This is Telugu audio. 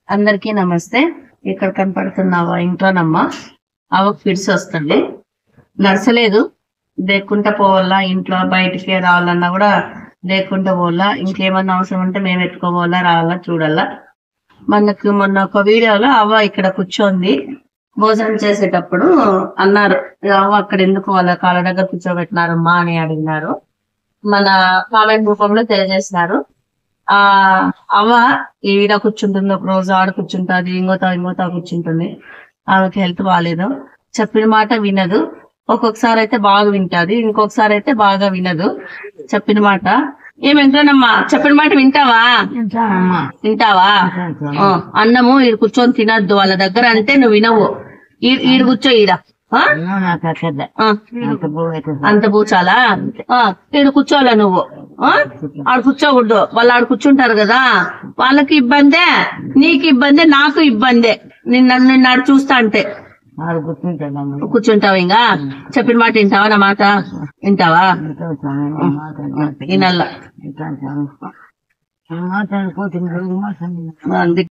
అందరికీ నమస్తే. ఇక్కడ కనపడుతున్న ఇంట్లోనమ్మా అవకు ఫిట్స్ వస్తుంది, నడచలేదు, దేక్కుంటా పోవాలా, ఇంట్లో బయటికి రావాలన్నా కూడా దేక్కుంటా పోవాలా, ఇంకేమన్నా అవసరం ఉంటే మేము ఎత్తుకోవాలా, రావాలా, చూడాలా. మనకు మొన్న ఒక వీడియోలో అవ్వ ఇక్కడ కూర్చోంది, భోజనం చేసేటప్పుడు అన్నారు, అవ్వ అక్కడ ఎందుకు వాళ్ళ కాళ్ళ దగ్గర కూర్చోబెట్టినారమ్మా అని అడిగినారు. మన కామెంట్ రూపంలో తెలియజేసినారు. అవ్వ ఈడ కూర్చుంటుంది, ఒక రోజు ఆడ కూర్చుంటుంది, ఇంకోతా కూర్చుంటుంది. ఆమెకి హెల్త్ బాగాలేదు, చెప్పిన మాట వినదు. ఒక్కొక్కసారి అయితే బాగా వింటది, ఇంకొకసారి అయితే బాగా వినదు చెప్పిన మాట. ఏమింటానమ్మా, చెప్పిన మాట వింటావా? వింటావా? అన్నము ఈడ కూర్చొని తినద్దు వాళ్ళ దగ్గర అంటే నువ్వు వినవు. ఈడ కూర్చో, ఈడ అంత పూచాలా? ఈడ కూర్చోవాలా నువ్వు? ఆడ కూర్చోకూడదు, వాళ్ళు ఆడ కూర్చుంటారు కదా, వాళ్ళకి ఇబ్బందే, నీకు ఇబ్బందే, నాకు ఇబ్బందే. నిన్ను ఆడ చూస్తా అంటే కూర్చుంటావు. ఇంకా చెప్పిన మాట వింటావా? నా మాట వింటావా? వినల్లా. అందుకే